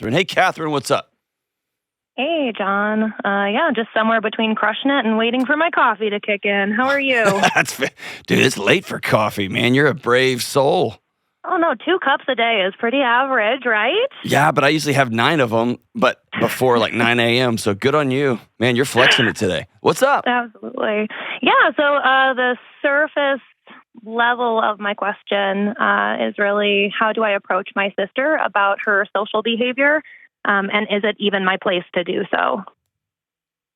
Catherine. Hey, Catherine, what's up? Hey, John. Yeah, just somewhere between crushing it and waiting for my coffee to kick in. How are you? Dude, it's late for coffee, man. You're a brave soul. Oh, no, 2 cups a day is pretty average, right? Yeah, but I usually have 9 of them, but before like 9 a.m., so good on you. Man, you're flexing it today. What's up? Absolutely. Yeah, so the surface level of my question is really, how do I approach my sister about her social behavior? And is it even my place to do so?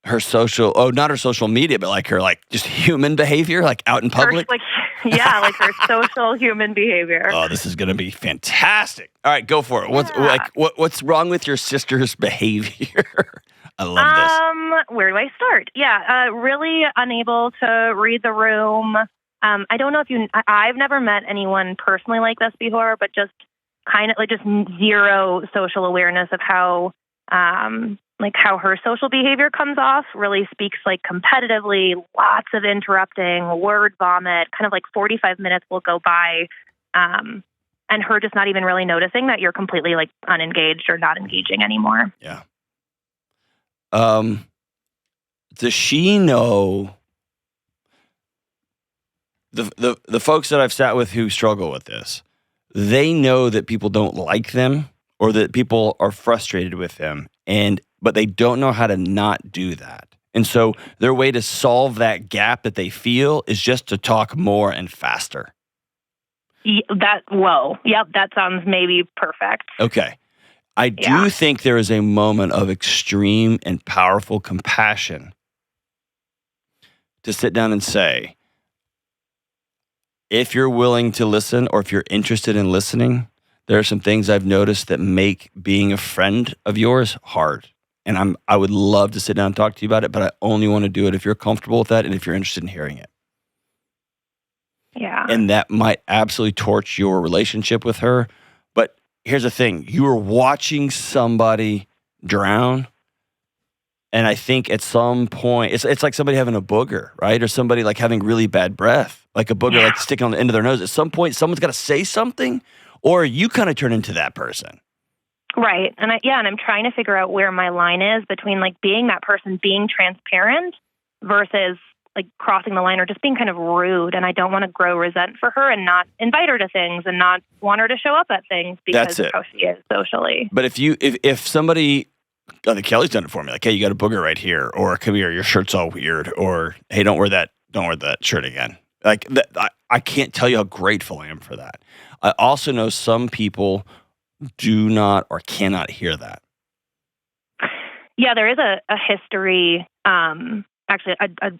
Not her social media, but like her just human behavior, like out in public? Like her social human behavior. Oh, this is going to be fantastic. All right, go for it. What's wrong with your sister's behavior? I love this. Where do I start? Yeah, really unable to read the room. I don't know if I've never met anyone personally like this before, but just kind of like just zero social awareness of how her social behavior comes off. Really speaks like competitively, lots of interrupting, word vomit, kind of like 45 minutes will go by, and her just not even really noticing that you're completely like unengaged or not engaging anymore. Yeah. Does she know the folks that I've sat with who struggle with this? They know that people don't like them or that people are frustrated with them, but they don't know how to not do that. And so their way to solve that gap that they feel is just to talk more and faster. Yep, that sounds maybe perfect. Okay. I do think there is a moment of extreme and powerful compassion to sit down and say, if you're willing to listen or if you're interested in listening, there are some things I've noticed that make being a friend of yours hard. And I would love to sit down and talk to you about it, but I only want to do it if you're comfortable with that and if you're interested in hearing it. Yeah. And that might absolutely torch your relationship with her. But here's the thing. You are watching somebody drown. And I think at some point, it's like somebody having a booger, right? Or somebody like having really bad breath, like a booger like sticking on the end of their nose. At some point, someone's got to say something, or you kind of turn into that person. Right. And I'm trying to figure out where my line is between like being that person, being transparent versus like crossing the line or just being kind of rude. And I don't want to grow resent for her and not invite her to things and not want her to show up at things because of how she is socially. But if somebody, I think Kelly's done it for me, like, hey, you got a booger right here, or come here, your shirt's all weird, or hey, don't wear that shirt again. Like that, I can't tell you how grateful I am for that. I also know some people do not or cannot hear that. Yeah, there is a history, actually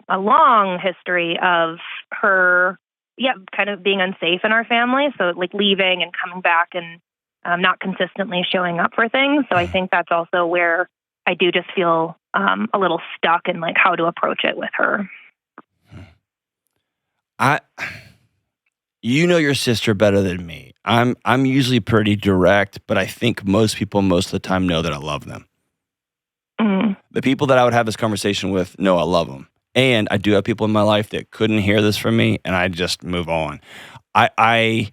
a long history of her, kind of being unsafe in our family. So like leaving and coming back and not consistently showing up for things. So I think that's also where I do just feel a little stuck in like how to approach it with her. You know your sister better than me. I'm usually pretty direct, but I think most people most of the time know that I love them. Mm. The people that I would have this conversation with know I love them. And I do have people in my life that couldn't hear this from me, and I just move on. I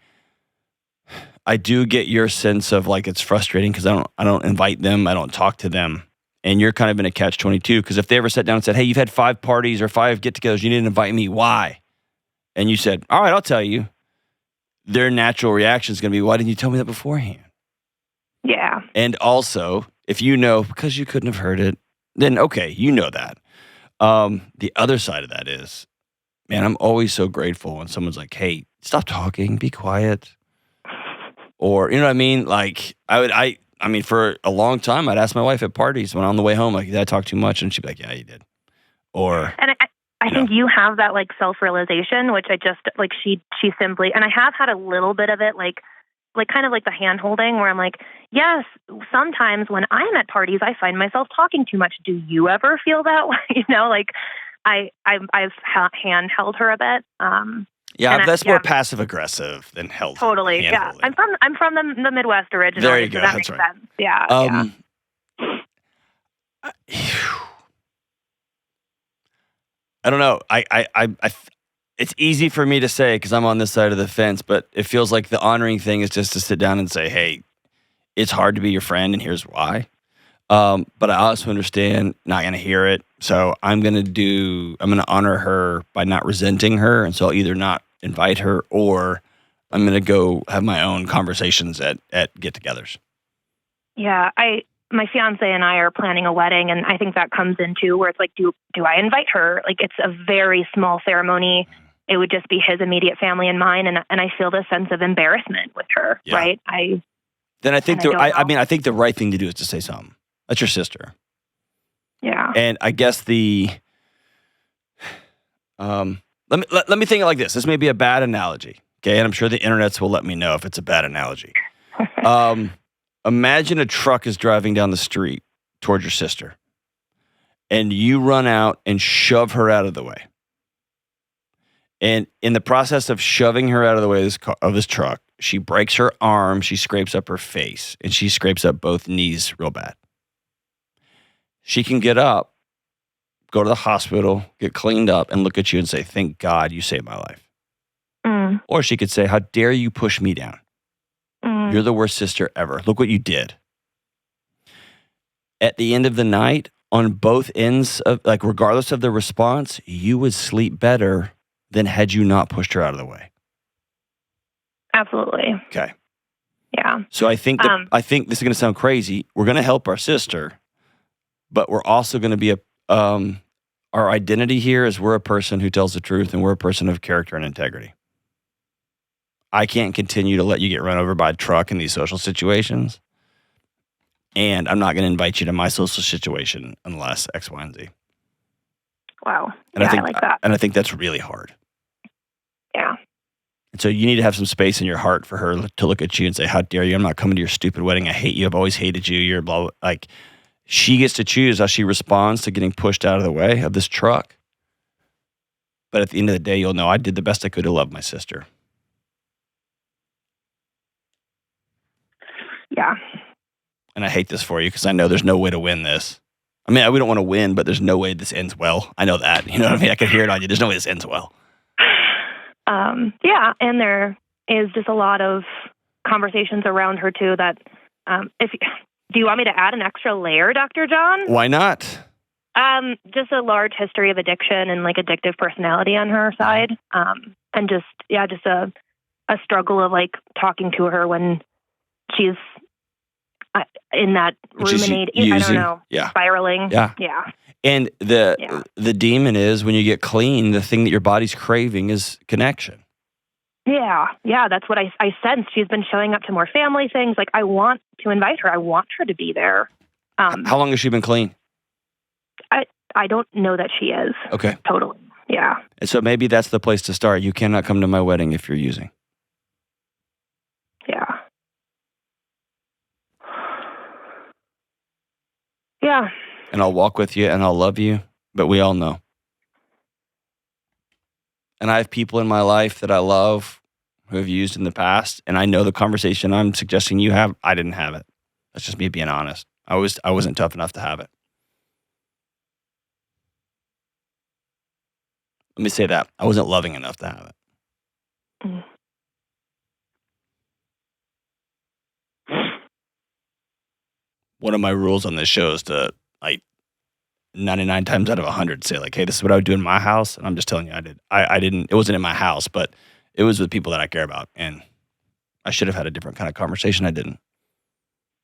do get your sense of like it's frustrating because I don't invite them, I don't talk to them, and you're kind of in a catch-22 because if they ever sat down and said, hey, you've had 5 parties or 5 get-togethers, you didn't invite me, why? And you said, all right, I'll tell you. Their natural reaction is going to be, why didn't you tell me that beforehand? Yeah. And also, if you know because you couldn't have heard it, then okay, you know that. The other side of that is, man, I'm always so grateful when someone's like, hey, stop talking, be quiet. Or, you know what I mean? Like, I mean, for a long time, I'd ask my wife at parties when on the way home, like, did I talk too much? And she'd be like, yeah, you did. Or, and I think you have that like self-realization, which I just like, she simply, and I have had a little bit of it, like kind of like the hand holding where I'm like, yes, sometimes when I'm at parties, I find myself talking too much. Do you ever feel that way? You know, like I've hand held her a bit. Yeah, that's more passive aggressive than held. Totally. Yeah. I'm from the Midwest originally. There you go. So that that's makes right. sense. Yeah. I don't know. It's easy for me to say because I'm on this side of the fence, but it feels like the honoring thing is just to sit down and say, hey, it's hard to be your friend, and here's why. But I also understand not going to hear it. So I'm going to honor her by not resenting her. And so I'll either not invite her or I'm going to go have my own conversations at get-togethers. Yeah, my fiance and I are planning a wedding, and I think that comes into where it's like, do I invite her? Like, it's a very small ceremony. It would just be his immediate family and mine, and I feel this sense of embarrassment with her, right? I think the right thing to do is to say something. That's your sister. Yeah. And I guess let me think it like this. This may be a bad analogy, okay? And I'm sure the internets will let me know if it's a bad analogy. Imagine a truck is driving down the street towards your sister, and you run out and shove her out of the way. And in the process of shoving her out of the way of this truck, she breaks her arm, she scrapes up her face, and she scrapes up both knees real bad. She can get up, go to the hospital, get cleaned up, and look at you and say, thank God you saved my life. Mm. Or she could say, how dare you push me down? Mm. You're the worst sister ever. Look what you did. At the end of the night, on both ends of, like, regardless of the response, you would sleep better than had you not pushed her out of the way. Absolutely. Okay. Yeah. So I think this is going to sound crazy. We're going to help our sister, but we're also going to be our identity here is we're a person who tells the truth, and we're a person of character and integrity. I can't continue to let you get run over by a truck in these social situations, and I'm not going to invite you to my social situation unless X, Y, and Z. Wow. And I like that. And I think that's really hard. Yeah. And so you need to have some space in your heart for her to look at you and say, how dare you? I'm not coming to your stupid wedding. I hate you. I've always hated you. You're blah, blah. Like, she gets to choose how she responds to getting pushed out of the way of this truck. But at the end of the day, you'll know I did the best I could to love my sister. Yeah. And I hate this for you because I know there's no way to win this. I mean, we don't want to win, but there's no way this ends well. I know that. You know what I mean? I can hear it on you. There's no way this ends well. Yeah, and there is just a lot of conversations around her too that do you want me to add an extra layer, Dr. John? Why not? Just a large history of addiction and like addictive personality on her side. And just a struggle of like talking to her when she's in that ruminating, I don't know, spiraling. Yeah. Yeah. And the demon is when you get clean, the thing that your body's craving is connection. Yeah. Yeah. That's what I sense. She's been showing up to more family things. Like, I want to invite her. I want her to be there. How long has she been clean? I don't know that she is. Okay. Totally. Yeah. And so maybe that's the place to start. You cannot come to my wedding if you're using. Yeah. Yeah. And I'll walk with you and I'll love you, but we all know. And I have people in my life that I love who have used in the past, and I know the conversation I'm suggesting you have, I didn't have it. That's just me being honest. I wasn't tough enough to have it. Let me say that. I wasn't loving enough to have it. One of my rules on this show is to, like, 99 times out of 100 say, like, hey, this is what I would do in my house. And I'm just telling you, I didn't, it wasn't in my house, but it was with people that I care about. And I should have had a different kind of conversation. I didn't.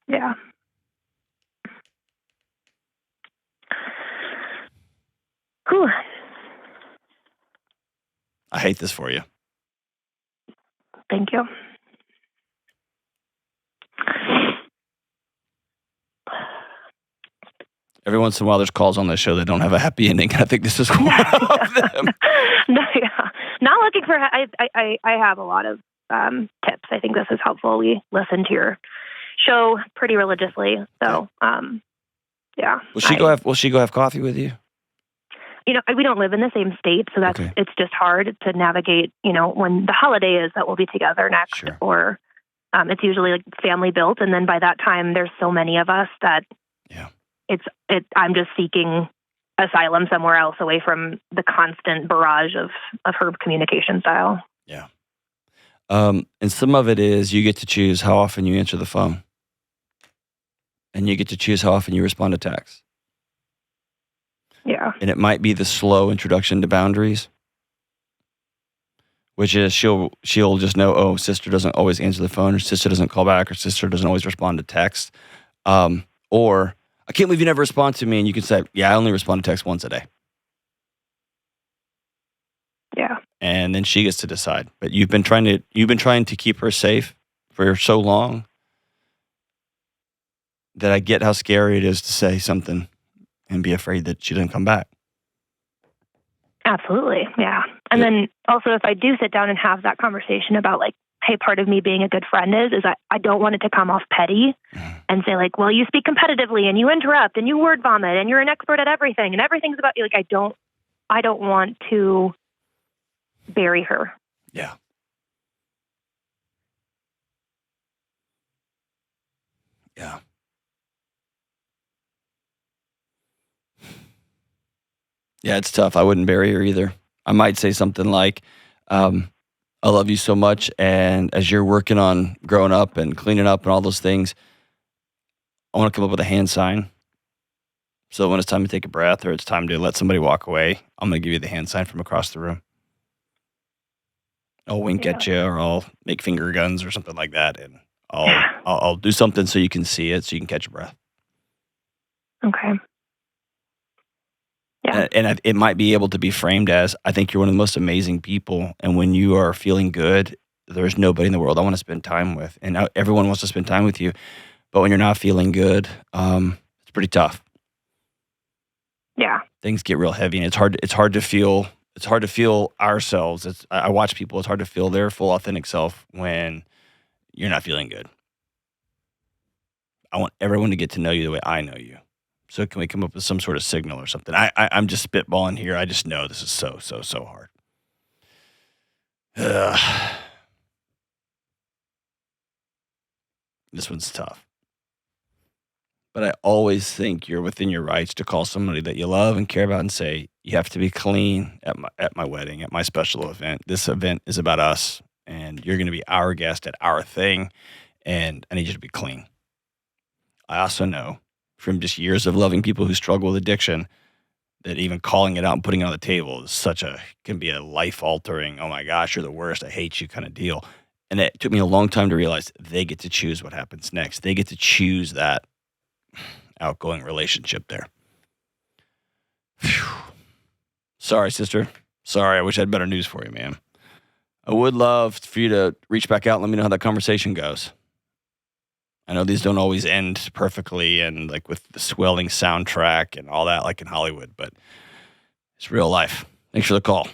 Yeah. Whew. I hate this for you. Thank you. Every once in a while, there's calls on this show that don't have a happy ending. I think this is one of them. No, yeah. Not looking for. I have a lot of tips. I think this is helpful. We listen to your show pretty religiously, so yeah. Will she go have coffee with you? You know, we don't live in the same state, so that's it's just hard to navigate. You know, when the holiday is that we'll be together next, sure. Or it's usually like family built, and then by that time, there's so many of us that I'm just seeking asylum somewhere else, away from the constant barrage of her communication style. Yeah. And some of it is you get to choose how often you answer the phone. and you get to choose how often you respond to texts. Yeah. And it might be the slow introduction to boundaries, which is she'll just know, oh, sister doesn't always answer the phone, or sister doesn't call back, or sister doesn't always respond to text. Or I can't believe you never respond to me, and you can say, yeah, I only respond to text once a day. Yeah. And then she gets to decide. But you've been trying to keep her safe for so long that I get how scary it is to say something and be afraid that she doesn't come back. Absolutely. Yeah. And then also, if I do sit down and have that conversation about like, hey, part of me being a good friend is I don't want it to come off petty and say like, well, you speak competitively and you interrupt and you word vomit and you're an expert at everything and everything's about you. Like, I don't want to bury her. Yeah. Yeah. Yeah, it's tough. I wouldn't bury her either. I might say something like, I love you so much, and as you're working on growing up and cleaning up and all those things, I want to come up with a hand sign. So when it's time to take a breath or it's time to let somebody walk away, I'm going to give you the hand sign from across the room. I'll wink at you, or I'll make finger guns or something like that, and I'll do something so you can see it, so you can catch your breath. Okay. Yeah. And it might be able to be framed as, I think you're one of the most amazing people, and when you are feeling good, there's nobody in the world I want to spend time with, and everyone wants to spend time with you, but when you're not feeling good, it's pretty tough. Yeah. Things get real heavy, and it's hard to feel ourselves. I watch people, it's hard to feel their full authentic self when you're not feeling good. I want everyone to get to know you the way I know you. So can we come up with some sort of signal or something? I'm just spitballing here. I just know this is so hard. This one's tough. But I always think you're within your rights to call somebody that you love and care about and say, you have to be clean at my wedding, at my special event. This event is about us, and you're going to be our guest at our thing, and I need you to be clean. I also know from just years of loving people who struggle with addiction that even calling it out and putting it on the table can be a life-altering, oh my gosh, you're the worst, I hate you kind of deal. And it took me a long time to realize they get to choose what happens next. They get to choose that outgoing relationship there. Whew. Sorry, sister. Sorry, I wish I had better news for you, man. I would love for you to reach back out and let me know how that conversation goes. I know these don't always end perfectly and like with the swelling soundtrack and all that like in Hollywood, but it's real life. Thanks for the call.